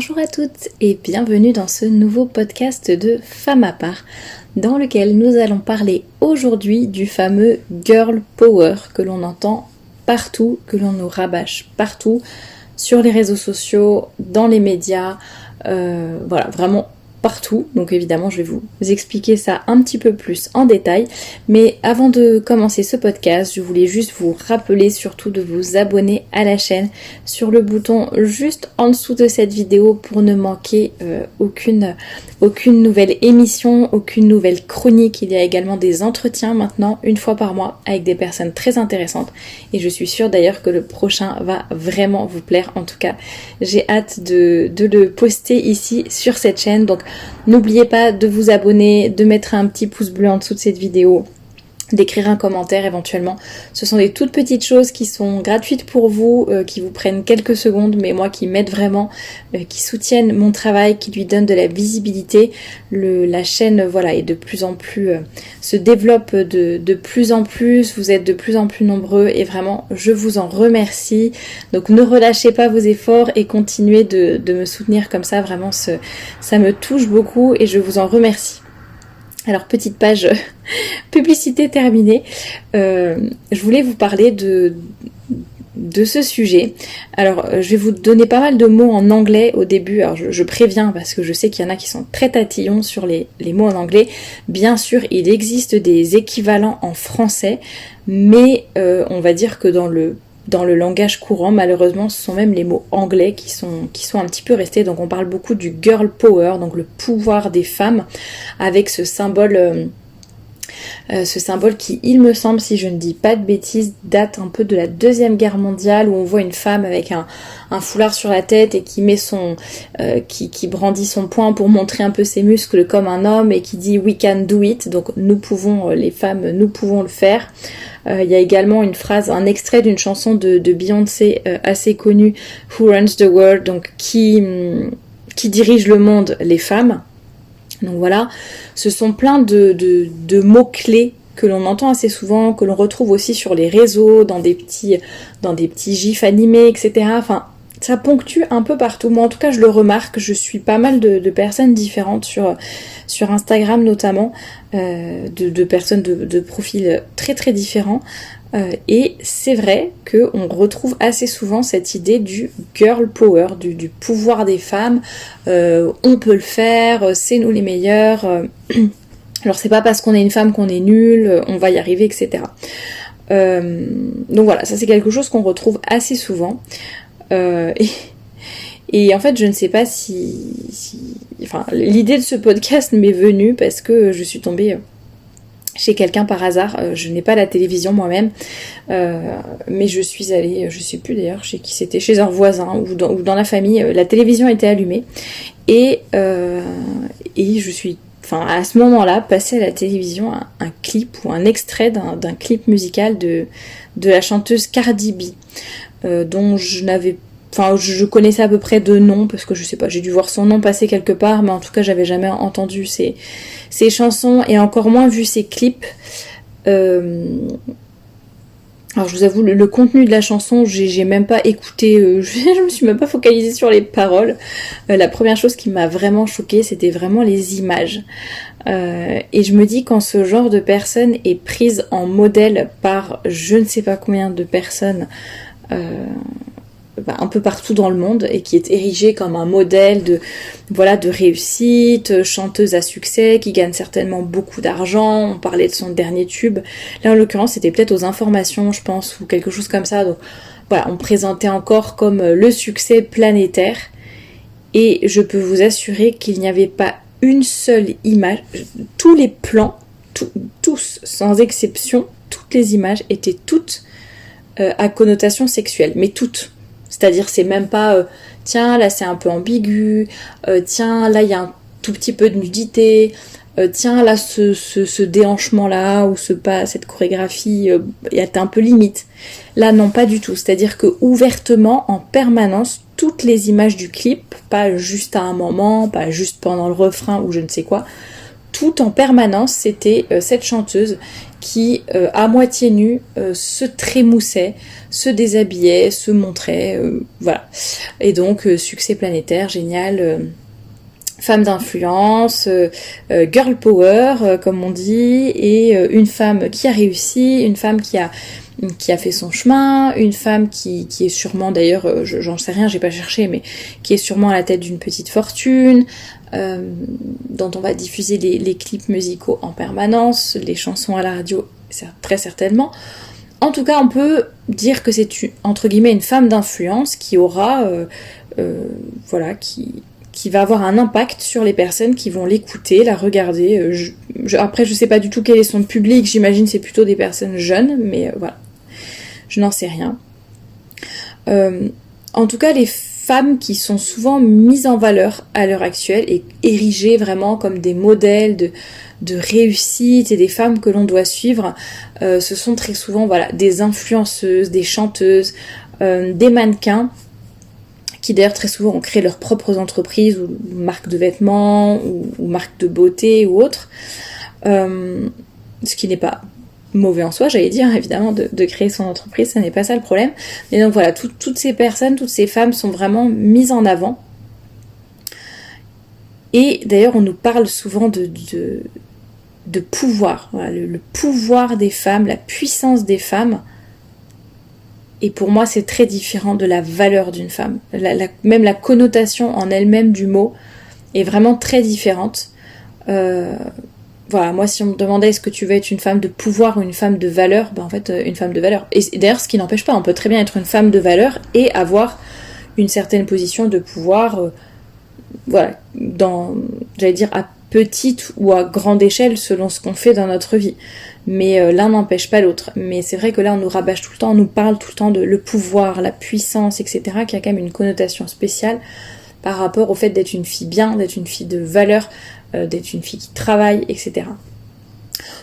Bonjour à toutes et bienvenue dans ce nouveau podcast de Femme à part dans lequel nous allons parler aujourd'hui du fameux girl power que l'on entend partout, que l'on nous rabâche partout sur les réseaux sociaux, dans les médias, voilà, vraiment partout. Donc évidemment je vais vous expliquer ça un petit peu plus en détail, mais avant de commencer ce podcast je voulais juste vous rappeler surtout de vous abonner à la chaîne sur le bouton juste en dessous de cette vidéo pour ne manquer aucune nouvelle émission, aucune nouvelle chronique. Il y a également des entretiens maintenant une fois par mois avec des personnes très intéressantes et je suis sûre d'ailleurs que le prochain va vraiment vous plaire. En tout cas j'ai hâte de le poster ici sur cette chaîne. Donc n'oubliez pas de vous abonner, de mettre un petit pouce bleu en dessous de cette vidéo, d'écrire un commentaire éventuellement. Ce sont des toutes petites choses qui sont gratuites pour vous, qui vous prennent quelques secondes, mais moi qui m'aident vraiment, qui soutiennent mon travail, qui lui donnent de la visibilité. La chaîne voilà est de plus en plus, se développe de plus en plus, vous êtes de plus en plus nombreux et vraiment je vous en remercie. Donc ne relâchez pas vos efforts et continuez de me soutenir comme ça, vraiment ça me touche beaucoup et je vous en remercie. Alors petite page publicité terminée, je voulais vous parler de ce sujet. Alors je vais vous donner pas mal de mots en anglais au début, alors je préviens parce que je sais qu'il y en a qui sont très tatillons sur les mots en anglais. Bien sûr il existe des équivalents en français, mais on va dire que dans le langage courant, malheureusement, ce sont même les mots anglais qui sont un petit peu restés. Donc on parle beaucoup du girl power, donc le pouvoir des femmes, avec ce symbole qui, il me semble, si je ne dis pas de bêtises, date un peu de la Deuxième Guerre mondiale, où on voit une femme avec un foulard sur la tête et qui met qui brandit son poing pour montrer un peu ses muscles comme un homme et qui dit "We can do it", donc nous pouvons, les femmes, nous pouvons le faire. Il y a également une phrase, un extrait d'une chanson de Beyoncé assez connue, "Who runs the world", donc qui dirige le monde, les femmes. Donc voilà, ce sont plein de mots-clés que l'on entend assez souvent, que l'on retrouve aussi sur les réseaux, dans des petits gifs animés, etc. Enfin, ça ponctue un peu partout. Moi en tout cas je le remarque, je suis pas mal de personnes différentes sur Instagram notamment, de personnes de profils très très différents. Et c'est vrai qu'on retrouve assez souvent cette idée du girl power, du pouvoir des femmes, on peut le faire, c'est nous les meilleurs, alors c'est pas parce qu'on est une femme qu'on est nul, on va y arriver, etc. Donc voilà, ça c'est quelque chose qu'on retrouve assez souvent. Et en fait je ne sais pas enfin l'idée de ce podcast m'est venue parce que je suis tombée chez quelqu'un par hasard. Je n'ai pas la télévision moi-même, mais je suis allée, je sais plus d'ailleurs chez qui c'était, chez un voisin ou dans la famille, la télévision était allumée et je suis, enfin à ce moment-là, passé à la télévision un clip ou un extrait d'un clip musical de la chanteuse Cardi B, dont je connaissais à peu près de nom parce que je sais pas, j'ai dû voir son nom passer quelque part, mais en tout cas j'avais jamais entendu ses chansons et encore moins vu ses clips. Alors je vous avoue, le contenu de la chanson, j'ai même pas écouté, je me suis même pas focalisée sur les paroles. La première chose qui m'a vraiment choquée, c'était vraiment les images. Et je me dis, quand ce genre de personne est prise en modèle par je ne sais pas combien de personnes, un peu partout dans le monde et qui est érigée comme un modèle de réussite, chanteuse à succès, qui gagne certainement beaucoup d'argent. On parlait de son dernier tube. Là en l'occurrence c'était peut-être aux informations je pense ou quelque chose comme ça. Donc voilà, on présentait encore comme le succès planétaire et je peux vous assurer qu'il n'y avait pas une seule image. Tous les plans, tous sans exception, toutes les images étaient toutes à connotation sexuelle, mais toutes. C'est-à-dire c'est même pas tiens là c'est un peu ambigu, tiens là il y a un tout petit peu de nudité, tiens là ce déhanchement là ou cette chorégraphie est un peu limite. Là non, pas du tout. C'est-à-dire que ouvertement en permanence toutes les images du clip, pas juste à un moment, pas juste pendant le refrain ou je ne sais quoi, tout en permanence c'était cette chanteuse qui, à moitié nus, se trémoussaient, se déshabillaient, se montraient, voilà. Et donc, succès planétaire, génial, femme d'influence, girl power, comme on dit, et une femme qui a réussi, une femme qui a fait son chemin, une femme qui est sûrement, d'ailleurs, j'en sais rien, j'ai pas cherché, mais qui est sûrement à la tête d'une petite fortune, dont on va diffuser les clips musicaux en permanence, les chansons à la radio, très certainement. En tout cas, on peut dire que c'est entre guillemets une femme d'influence qui aura, voilà, qui va avoir un impact sur les personnes qui vont l'écouter, la regarder. Après, je sais pas du tout quel est son public, j'imagine c'est plutôt des personnes jeunes, mais voilà, je n'en sais rien. En tout cas, les femmes qui sont souvent mises en valeur à l'heure actuelle et érigées vraiment comme des modèles de réussite et des femmes que l'on doit suivre, ce sont très souvent voilà, des influenceuses, des chanteuses, des mannequins, qui d'ailleurs très souvent ont créé leurs propres entreprises ou marques de vêtements ou marques de beauté ou autres, ce qui n'est pas mauvais en soi, j'allais dire, évidemment, de créer son entreprise, ça n'est pas ça le problème. Mais donc voilà, toutes ces personnes, toutes ces femmes sont vraiment mises en avant. Et d'ailleurs, on nous parle souvent de pouvoir, voilà, le pouvoir des femmes, la puissance des femmes. Et pour moi, c'est très différent de la valeur d'une femme. Même la connotation en elle-même du mot est vraiment très différente. Voilà, moi, si on me demandait est-ce que tu veux être une femme de pouvoir ou une femme de valeur, ben en fait, une femme de valeur. Et d'ailleurs, ce qui n'empêche pas, on peut très bien être une femme de valeur et avoir une certaine position de pouvoir, voilà, j'allais dire, à petite ou à grande échelle selon ce qu'on fait dans notre vie. Mais l'un n'empêche pas l'autre. Mais c'est vrai que là, on nous rabâche tout le temps, on nous parle tout le temps de le pouvoir, la puissance, etc., qui a quand même une connotation spéciale par rapport au fait d'être une fille bien, d'être une fille de valeur, d'être une fille qui travaille, etc.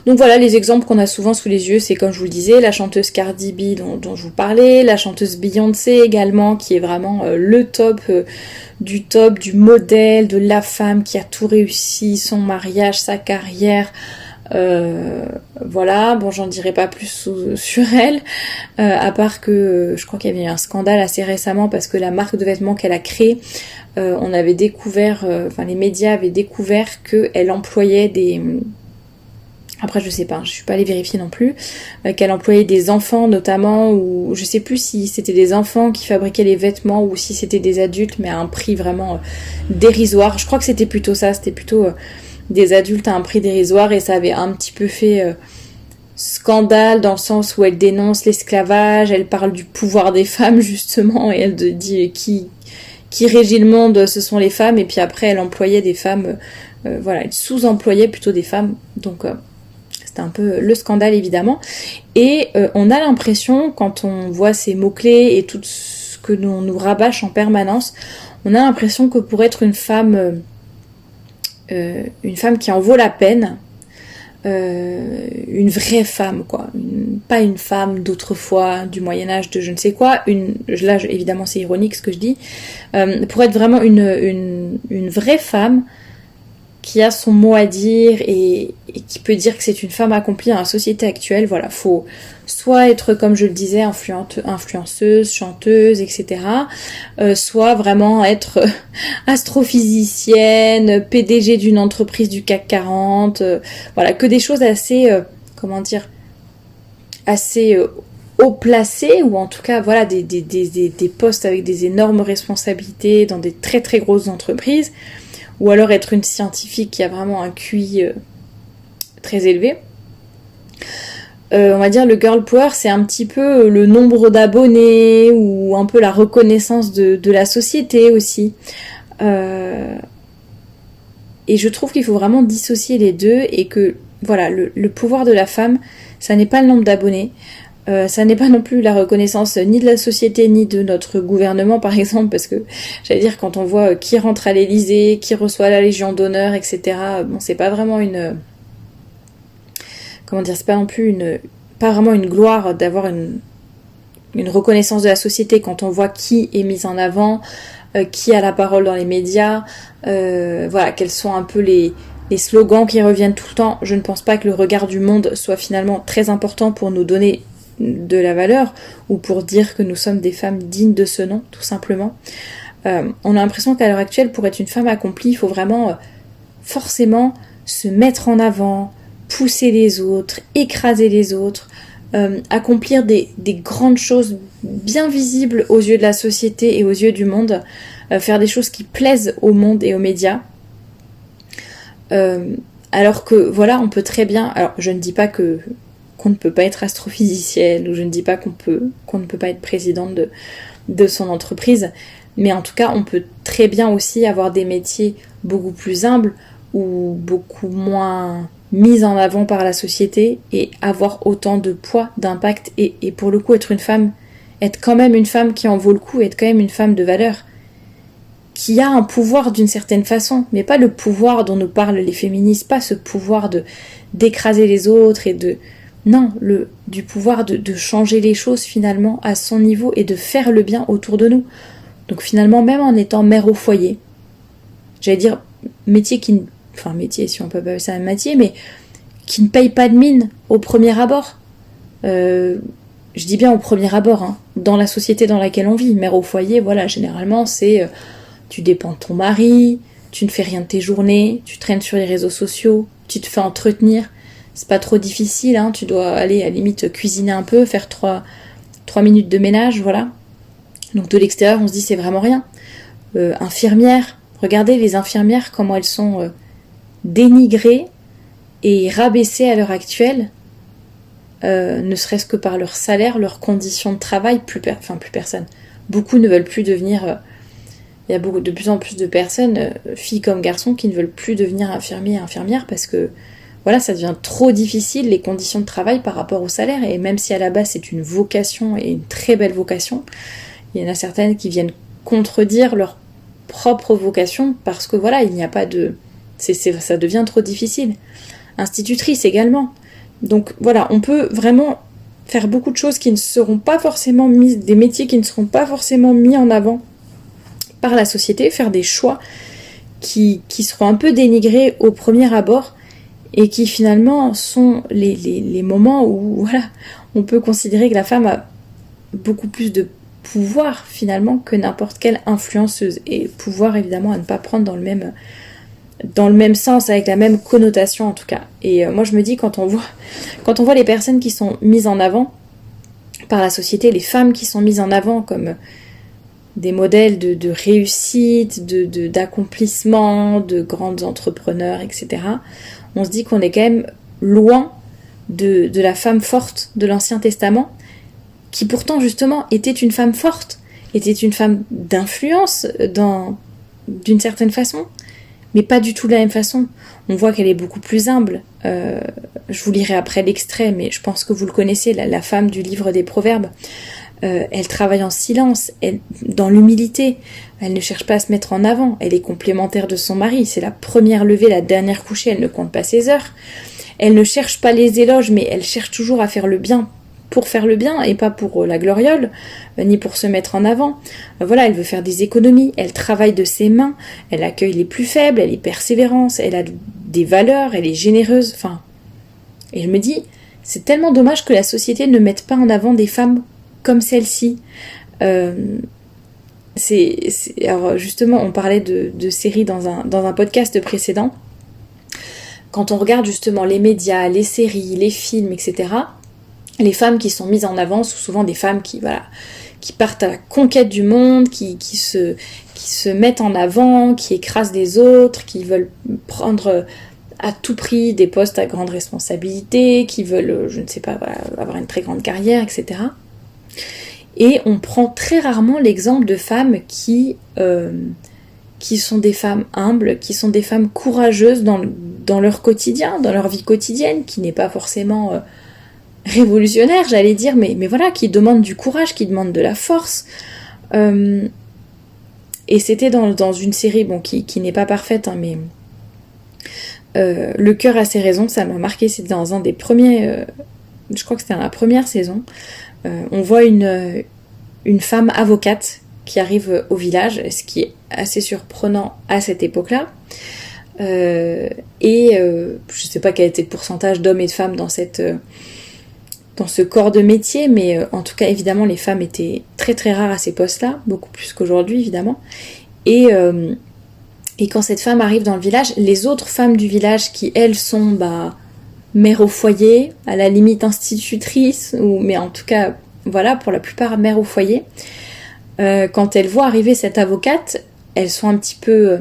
Donc voilà, les exemples qu'on a souvent sous les yeux, c'est comme je vous le disais, la chanteuse Cardi B dont je vous parlais, la chanteuse Beyoncé également, qui est vraiment le top du modèle, de la femme qui a tout réussi, son mariage, sa carrière. Voilà, bon, j'en dirai pas plus sur elle, à part que je crois qu'il y avait eu un scandale assez récemment parce que la marque de vêtements qu'elle a créée, on avait découvert, les médias avaient découvert qu'elle employait des... Après je sais pas, je suis pas allée vérifier non plus, qu'elle employait des enfants notamment, ou je sais plus si c'était des enfants qui fabriquaient les vêtements ou si c'était des adultes, mais à un prix vraiment dérisoire. Je crois que c'était plutôt ça, c'était plutôt des adultes à un prix dérisoire, et ça avait un petit peu fait scandale dans le sens où elle dénonce l'esclavage, elle parle du pouvoir des femmes justement, et elle dit qui régit le monde, ce sont les femmes, et puis après elle employait des femmes, voilà, elle sous-employait plutôt des femmes, donc c'était un peu le scandale évidemment. Et on a l'impression, quand on voit ces mots-clés et tout ce que l'on nous rabâche en permanence, on a l'impression que pour être une femme qui en vaut la peine, une vraie femme, quoi, pas une femme d'autrefois, du Moyen-Âge, de je ne sais quoi, là évidemment c'est ironique ce que je dis, pour être vraiment une vraie femme qui a son mot à dire et qui peut dire que c'est une femme accomplie dans la société actuelle. Voilà, faut soit être, comme je le disais, influenceuse, chanteuse, etc. Soit vraiment être astrophysicienne, PDG d'une entreprise du CAC 40, voilà, que des choses assez, assez haut placés, ou en tout cas, voilà, des postes avec des énormes responsabilités dans des très très grosses entreprises, ou alors être une scientifique qui a vraiment un QI très élevé. On va dire le girl power, c'est un petit peu le nombre d'abonnés ou un peu la reconnaissance de la société aussi. Et je trouve qu'il faut vraiment dissocier les deux, et que voilà, le pouvoir de la femme, ça n'est pas le nombre d'abonnés. Ça n'est pas non plus la reconnaissance ni de la société ni de notre gouvernement par exemple, parce que j'allais dire, quand on voit qui rentre à l'Élysée, qui reçoit la Légion d'honneur, etc., bon, c'est pas vraiment c'est pas non plus pas vraiment une gloire d'avoir une reconnaissance de la société quand on voit qui est mis en avant, qui a la parole dans les médias, voilà, quels sont un peu les slogans qui reviennent tout le temps. Je ne pense pas que le regard du monde soit finalement très important pour nous donner de la valeur ou pour dire que nous sommes des femmes dignes de ce nom, tout simplement. On a l'impression qu'à l'heure actuelle, pour être une femme accomplie, il faut vraiment forcément se mettre en avant, pousser les autres, écraser les autres, accomplir des grandes choses bien visibles aux yeux de la société et aux yeux du monde, faire des choses qui plaisent au monde et aux médias. Alors que voilà, on peut très bien... Alors je ne dis pas qu'on ne peut pas être astrophysicienne, ou je ne dis pas qu'on ne peut pas être présidente de son entreprise, mais en tout cas on peut très bien aussi avoir des métiers beaucoup plus humbles ou beaucoup moins mis en avant par la société et avoir autant de poids, d'impact et pour le coup être quand même une femme qui en vaut le coup, être quand même une femme de valeur, qui a un pouvoir d'une certaine façon, mais pas le pouvoir dont nous parlent les féministes, pas ce pouvoir d'écraser les autres du pouvoir de changer les choses finalement à son niveau et de faire le bien autour de nous. Donc finalement, même en étant mère au foyer, j'allais dire métier si on peut appeler ça un métier, mais qui ne paye pas de mine au premier abord. Je dis bien au premier abord, hein, dans la société dans laquelle on vit. Mère au foyer, voilà, généralement c'est tu dépends de ton mari, tu ne fais rien de tes journées, tu traînes sur les réseaux sociaux, tu te fais entretenir. C'est pas trop difficile, hein, tu dois aller à la limite cuisiner un peu, faire 3 minutes de ménage, voilà. Donc de l'extérieur, on se dit c'est vraiment rien. Infirmières, regardez les infirmières, comment elles sont dénigrées et rabaissées à l'heure actuelle, ne serait-ce que par leur salaire, leurs conditions de travail, plus personne. Beaucoup ne veulent plus devenir... il y a de plus en plus de personnes, filles comme garçons, qui ne veulent plus devenir infirmiers et infirmières parce que voilà, ça devient trop difficile, les conditions de travail par rapport au salaire. Et même si à la base c'est une vocation et une très belle vocation, il y en a certaines qui viennent contredire leur propre vocation parce que voilà, il n'y a pas de... ça devient trop difficile. Institutrice également. Donc voilà, on peut vraiment faire beaucoup de choses qui ne seront pas forcément mises, des métiers qui ne seront pas forcément mis en avant par la société, faire des choix qui seront un peu dénigrés au premier abord et qui finalement sont les moments où voilà, on peut considérer que la femme a beaucoup plus de pouvoir finalement que n'importe quelle influenceuse, et pouvoir évidemment à ne pas prendre dans le même sens, avec la même connotation en tout cas. Et moi je me dis, quand on voit les personnes qui sont mises en avant par la société, les femmes qui sont mises en avant comme des modèles de réussite, d'accomplissement, de grandes entrepreneurs, etc., on se dit qu'on est quand même loin de la femme forte de l'Ancien Testament, qui pourtant justement était une femme forte, était une femme d'influence d'une certaine façon, mais pas du tout de la même façon. On voit qu'elle est beaucoup plus humble. Je vous lirai après l'extrait, mais je pense que vous le connaissez, la femme du livre des Proverbes. Elle travaille en silence, dans l'humilité. Elle ne cherche pas à se mettre en avant. Elle est complémentaire de son mari. C'est la première levée, la dernière couchée. Elle ne compte pas ses heures. Elle ne cherche pas les éloges, mais elle cherche toujours à faire le bien pour faire le bien et pas pour la gloriole, ni pour se mettre en avant. Voilà, elle veut faire des économies. Elle travaille de ses mains. Elle accueille les plus faibles. Elle est persévérante. Elle a des valeurs. Elle est généreuse. Enfin, et je me dis, c'est tellement dommage que la société ne mette pas en avant des femmes comme celle-ci. Alors justement, on parlait de séries dans un podcast précédent. Quand on regarde justement les médias, les séries, les films, etc., les femmes qui sont mises en avant sont souvent des femmes qui partent à la conquête du monde, qui se mettent en avant, qui écrasent les autres, qui veulent prendre à tout prix des postes à grande responsabilité, qui veulent, je ne sais pas, voilà, avoir une très grande carrière, etc. Et on prend très rarement l'exemple de femmes qui sont des femmes humbles, qui sont des femmes courageuses dans leur quotidien, dans leur vie quotidienne, qui n'est pas forcément révolutionnaire, j'allais dire, mais voilà, qui demandent du courage, qui demandent de la force. Et c'était dans une série, bon, qui n'est pas parfaite, hein, mais Le cœur a ses raisons, ça m'a marqué, c'est dans un des premiers, je crois que c'était dans la première saison. On voit une femme avocate qui arrive au village, ce qui est assez surprenant à cette époque-là. Je sais pas quel était le pourcentage d'hommes et de femmes dans ce corps de métier, mais en tout cas évidemment les femmes étaient très très rares à ces postes-là, beaucoup plus qu'aujourd'hui évidemment. Et quand cette femme arrive dans le village, les autres femmes du village qui elles sont mères au foyer, à la limite institutrices, mais en tout cas voilà, pour la plupart mères au foyer, quand elles voient arriver cette avocate, elles sont un petit peu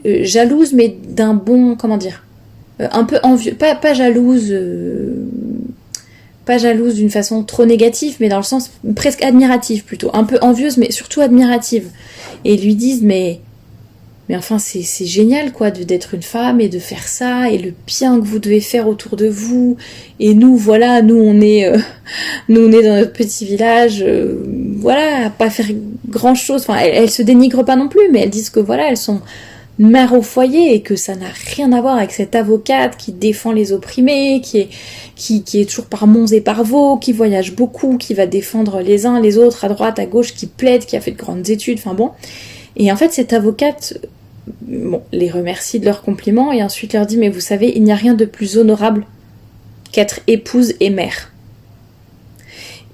jalouses, mais d'un bon, comment dire, un peu envieux, pas jalouses, pas jalouse d'une façon trop négative, mais dans le sens presque admirative plutôt, un peu envieuse, mais surtout admirative. Et ils lui disent mais enfin c'est génial quoi d'être une femme et de faire ça et le bien que vous devez faire autour de vous. Et nous voilà, nous on est dans notre petit village, voilà, à pas faire grand chose. Enfin elles se dénigrent pas non plus, mais elles disent que voilà elles sont mères au foyer et que ça n'a rien à voir avec cette avocate qui défend les opprimés, qui est toujours par monts et par vaux, qui voyage beaucoup, qui va défendre les uns les autres à droite, à gauche, qui plaide, qui a fait de grandes études, enfin bon. Et en fait cette avocate les remercie de leurs compliments et ensuite leur dit mais vous savez, il n'y a rien de plus honorable qu'être épouse et mère.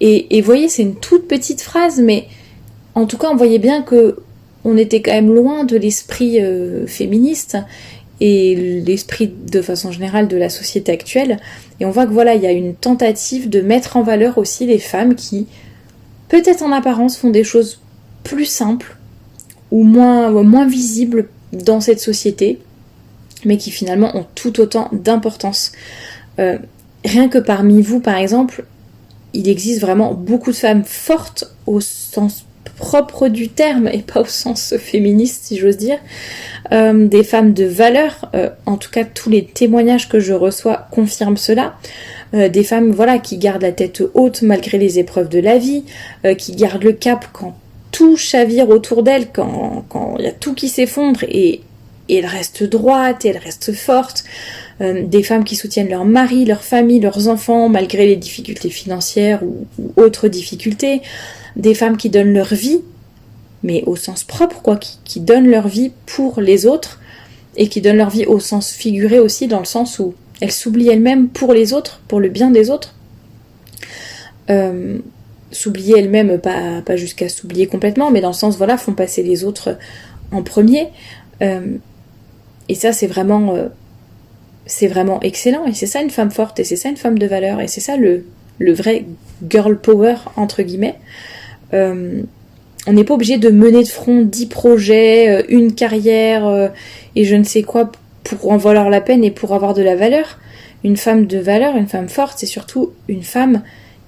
Et vous voyez, c'est une toute petite phrase, mais en tout cas on voyait bien que on était quand même loin de l'esprit féministe et l'esprit de façon générale de la société actuelle. Et on voit que voilà, il y a une tentative de mettre en valeur aussi les femmes qui, peut-être en apparence, font des choses plus simples ou moins visibles dans cette société, mais qui finalement ont tout autant d'importance. Rien que parmi vous, par exemple, il existe vraiment beaucoup de femmes fortes au sens propre du terme et pas au sens féministe si j'ose dire, des femmes de valeur, en tout cas tous les témoignages que je reçois confirment cela, des femmes voilà qui gardent la tête haute malgré les épreuves de la vie, qui gardent le cap quand tout chavire autour d'elles, quand il y a tout qui s'effondre et elles restent droites et elles restent fortes, des femmes qui soutiennent leur mari, leur famille, leurs enfants malgré les difficultés financières ou autres difficultés, des femmes qui donnent leur vie, mais au sens propre, quoi, qui donnent leur vie pour les autres, et qui donnent leur vie au sens figuré aussi, dans le sens où elles s'oublient elles-mêmes pour les autres, pour le bien des autres. S'oublier elles-mêmes, pas jusqu'à s'oublier complètement, mais dans le sens, voilà, font passer les autres en premier. Et ça, c'est vraiment excellent, et c'est ça une femme forte, et c'est ça une femme de valeur, et c'est ça le vrai girl power, entre guillemets. On n'est pas obligé de mener de front 10 projets, une carrière et je ne sais quoi pour en valoir la peine et pour avoir de la valeur. Une femme de valeur, une femme forte, c'est surtout une femme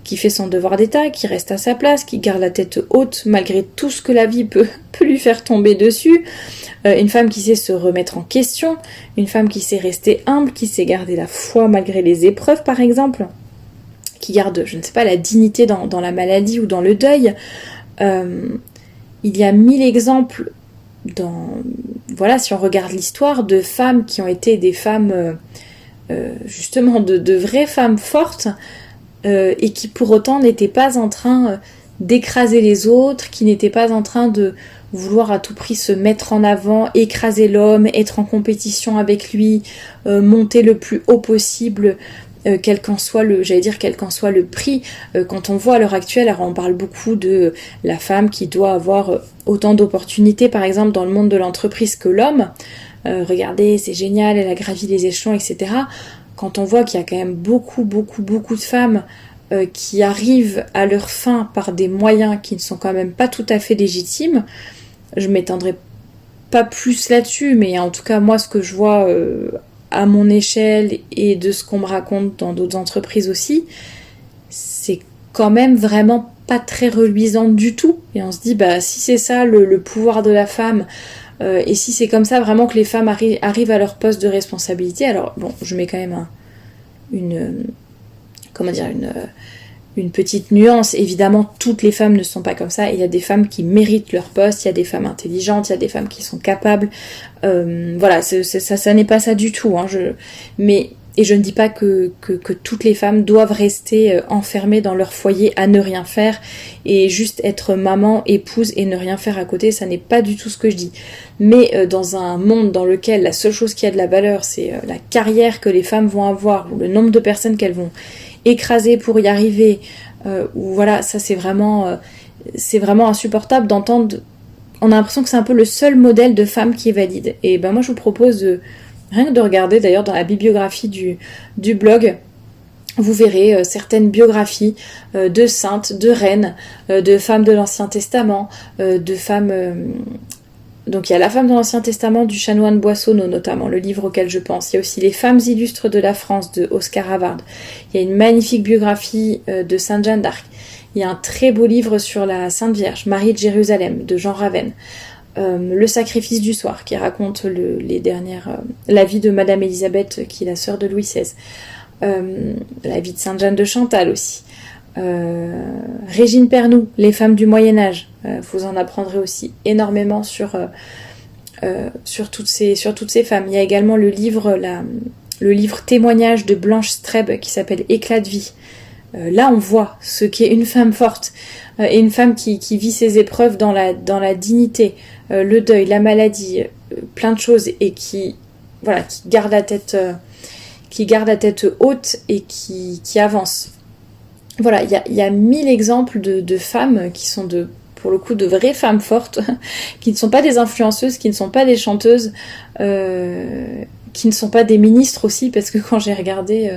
qui fait son devoir d'état, qui reste à sa place, qui garde la tête haute malgré tout ce que la vie peut lui faire tomber dessus. Une femme qui sait se remettre en question, une femme qui sait rester humble, qui sait garder la foi malgré les épreuves par exemple, qui garde, je ne sais pas, la dignité dans la maladie ou dans le deuil. Il y a 1000 exemples voilà, si on regarde l'histoire de femmes qui ont été des femmes justement de vraies femmes fortes et qui pour autant n'étaient pas en train d'écraser les autres, qui n'étaient pas en train de vouloir à tout prix se mettre en avant, écraser l'homme, être en compétition avec lui, monter le plus haut possible, quel qu'en soit le prix. Quand on voit à l'heure actuelle, alors on parle beaucoup de la femme qui doit avoir autant d'opportunités par exemple dans le monde de l'entreprise que l'homme, regardez c'est génial, elle a gravi les échelons, etc. Quand on voit qu'il y a quand même beaucoup de femmes qui arrivent à leur fin par des moyens qui ne sont quand même pas tout à fait légitimes, je m'étendrai pas plus là-dessus, mais en tout cas moi ce que je vois à mon échelle et de ce qu'on me raconte dans d'autres entreprises aussi, c'est quand même vraiment pas très reluisant du tout. Et on se dit, si c'est ça le pouvoir de la femme, et si c'est comme ça vraiment que les femmes arrivent à leur poste de responsabilité, alors bon, je mets quand même une petite nuance. Évidemment, toutes les femmes ne sont pas comme ça. Il y a des femmes qui méritent leur poste, il y a des femmes intelligentes, il y a des femmes qui sont capables. Voilà, ça n'est pas ça du tout. Mais Et je ne dis pas que toutes les femmes doivent rester enfermées dans leur foyer à ne rien faire et juste être maman, épouse et ne rien faire à côté, ça n'est pas du tout ce que je dis. Mais dans un monde dans lequel la seule chose qui a de la valeur, c'est la carrière que les femmes vont avoir ou le nombre de personnes qu'elles vont écraser pour y arriver, ou voilà, ça c'est vraiment insupportable d'entendre. On a l'impression que c'est un peu le seul modèle de femme qui est valide. Et ben moi je vous propose rien que de regarder d'ailleurs dans la bibliographie du blog, vous verrez certaines biographies de saintes, de reines, de femmes de l'Ancien Testament, de femmes... donc il y a la femme de l'Ancien Testament du chanoine Boissonneau notamment, le livre auquel je pense. Il y a aussi les femmes illustres de la France de Oscar Havard. Il y a une magnifique biographie de Sainte Jeanne d'Arc. Il y a un très beau livre sur la Sainte Vierge, Marie de Jérusalem, de Jean Ravenne. Le sacrifice du soir, qui raconte la vie de Madame Élisabeth, qui est la sœur de Louis XVI. La vie de Sainte Jeanne de Chantal aussi. Régine Pernoud, les femmes du Moyen-Âge. Vous en apprendrez aussi énormément sur toutes ces femmes. Il y a également le livre témoignage de Blanche Streb qui s'appelle Éclat de vie. Là, on voit ce qu'est une femme forte et une femme qui vit ses épreuves dans la dignité, le deuil, la maladie, plein de choses et qui garde la tête haute et qui avance. Voilà, il y a 1000 exemples de femmes qui sont pour le coup de vraies femmes fortes, qui ne sont pas des influenceuses, qui ne sont pas des chanteuses, qui ne sont pas des ministres aussi, parce que quand j'ai regardé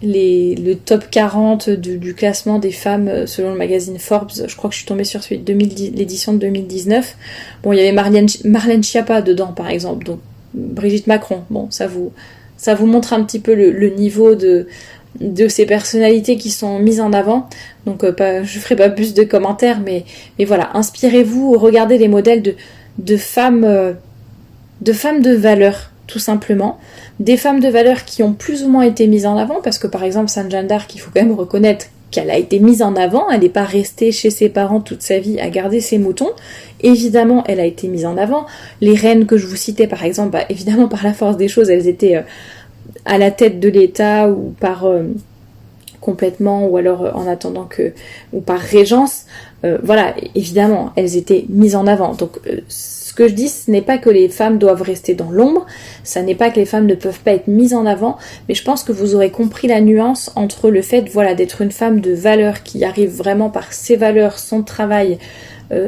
le top 40 du classement des femmes selon le magazine Forbes, je crois que je suis tombée sur celui de l'édition de 2019. Bon, il y avait Marlène Schiappa dedans, par exemple, donc Brigitte Macron. Bon, ça vous montre un petit peu le niveau de ces personnalités qui sont mises en avant. Donc je ferai pas plus de commentaires, mais voilà, inspirez-vous, regardez les modèles de femmes de valeur, tout simplement. Des femmes de valeur qui ont plus ou moins été mises en avant, parce que par exemple Sainte Jeanne d'Arc, il faut quand même reconnaître qu'elle a été mise en avant, elle n'est pas restée chez ses parents toute sa vie à garder ses moutons. Évidemment, elle a été mise en avant. Les reines que je vous citais par exemple, évidemment par la force des choses, elles étaient à la tête de l'État ou par complètement, ou alors en attendant ou par régence. Voilà, évidemment, elles étaient mises en avant. Donc ce que je dis, ce n'est pas que les femmes doivent rester dans l'ombre, ça n'est pas que les femmes ne peuvent pas être mises en avant, mais je pense que vous aurez compris la nuance entre le fait, d'être une femme de valeur qui arrive vraiment par ses valeurs, son travail,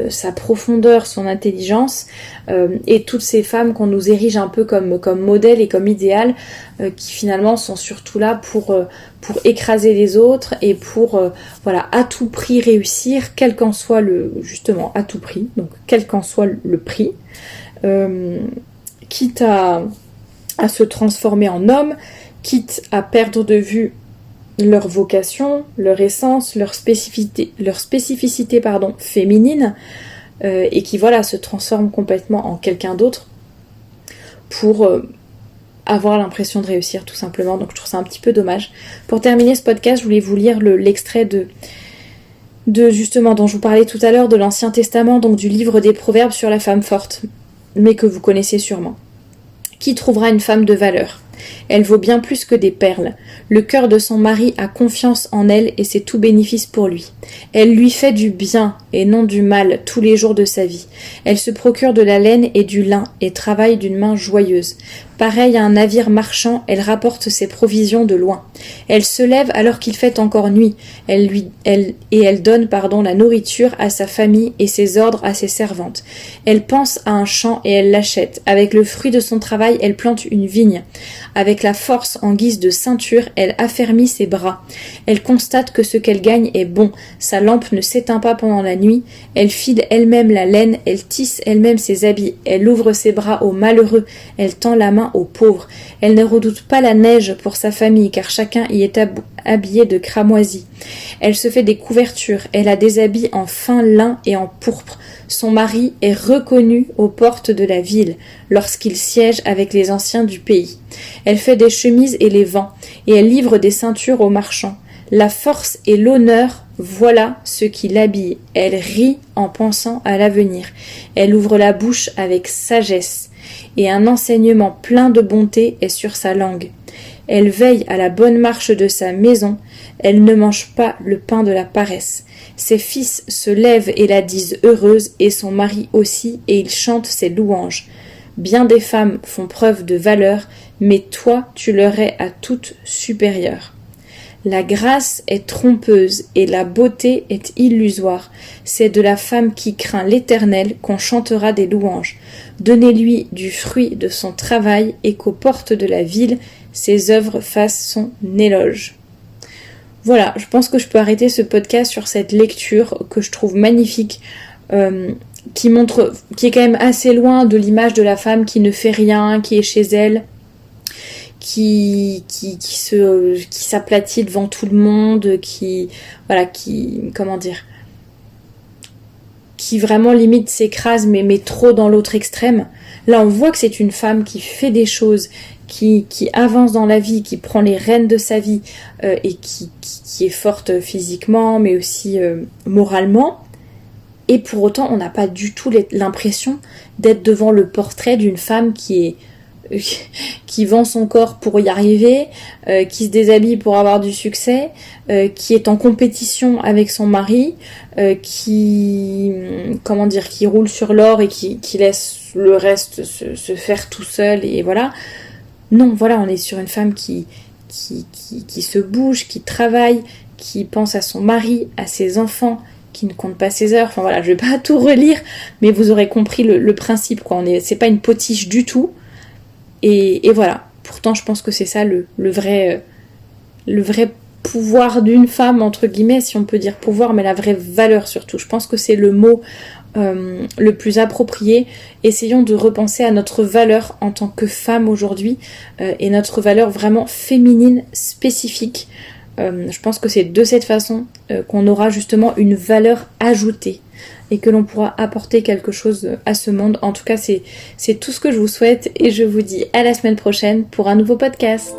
sa profondeur, son intelligence, et toutes ces femmes qu'on nous érige un peu comme modèle et comme idéal, qui finalement sont surtout là pour écraser les autres et pour à tout prix réussir, quel qu'en soit à tout prix, donc quel qu'en soit le prix, quitte à se transformer en homme, quitte à perdre de vue leur vocation, leur essence, leur spécificité féminine, et qui se transforment complètement en quelqu'un d'autre pour avoir l'impression de réussir tout simplement. Donc je trouve ça un petit peu dommage. Pour terminer ce podcast, je voulais vous lire l'extrait de justement dont je vous parlais tout à l'heure, de l'Ancien Testament, donc du livre des Proverbes sur la femme forte, mais que vous connaissez sûrement. Qui trouvera une femme de valeur ? Elle vaut bien plus que des perles. Le cœur de son mari a confiance en elle et c'est tout bénéfice pour lui. Elle lui fait du bien et non du mal tous les jours de sa vie. Elle se procure de la laine et du lin et travaille d'une main joyeuse. Pareille à un navire marchand, elle rapporte ses provisions de loin. Elle se lève alors qu'il fait encore nuit. Elle donne la nourriture à sa famille et ses ordres à ses servantes. Elle pense à un champ et elle l'achète. Avec le fruit de son travail, elle plante une vigne. Avec la force en guise de ceinture, elle affermit ses bras. Elle constate que ce qu'elle gagne est bon. Sa lampe ne s'éteint pas pendant la nuit. Elle file elle-même la laine. Elle tisse elle-même ses habits. Elle ouvre ses bras aux malheureux. Elle tend la main aux pauvres. Elle ne redoute pas la neige pour sa famille, car chacun y est habillé de cramoisi. Elle se fait des couvertures. Elle a des habits en fin lin et en pourpre. Son mari est reconnu aux portes de la ville lorsqu'il siège avec les anciens du pays. Elle fait des chemises et les vend, et elle livre des ceintures aux marchands. La force et l'honneur, voilà ce qui l'habille. Elle rit en pensant à l'avenir. Elle ouvre la bouche avec sagesse. et un enseignement plein de bonté est sur sa langue. Elle veille à la bonne marche de sa maison, elle ne mange pas le pain de la paresse. Ses fils se lèvent et la disent heureuse, et son mari aussi, et il chante ses louanges. Bien des femmes font preuve de valeur, mais toi tu leur es à toutes supérieure. La grâce est trompeuse et la beauté est illusoire. C'est de la femme qui craint l'Éternel qu'on chantera des louanges. Donnez-lui du fruit de son travail et qu'aux portes de la ville, ses œuvres fassent son éloge. Voilà, je pense que je peux arrêter ce podcast sur cette lecture que je trouve magnifique, qui est quand même assez loin de l'image de la femme qui ne fait rien, qui est chez elle, qui s'aplatit devant tout le monde, qui vraiment limite s'écrase mais trop dans l'autre extrême. Là on voit que c'est une femme qui fait des choses, qui avance dans la vie, qui prend les rênes de sa vie, et qui est forte physiquement mais aussi moralement, et pour autant on n'a pas du tout l'impression d'être devant le portrait d'une femme qui vend son corps pour y arriver, qui se déshabille pour avoir du succès, qui est en compétition avec son mari, qui roule sur l'or et qui laisse le reste se faire tout seul, et voilà. Non, voilà, on est sur une femme qui se bouge, qui travaille, qui pense à son mari, à ses enfants, qui ne compte pas ses heures. Enfin voilà, je vais pas tout relire, mais vous aurez compris le principe, quoi. C'est pas une potiche du tout. Et voilà, pourtant je pense que c'est ça le vrai pouvoir d'une femme, entre guillemets, si on peut dire pouvoir, mais la vraie valeur surtout. Je pense que c'est le mot le plus approprié. Essayons de repenser à notre valeur en tant que femme aujourd'hui, et notre valeur vraiment féminine spécifique. Je pense que c'est de cette façon qu'on aura justement une valeur ajoutée et que l'on pourra apporter quelque chose à ce monde. En tout cas, c'est tout ce que je vous souhaite, et je vous dis à la semaine prochaine pour un nouveau podcast.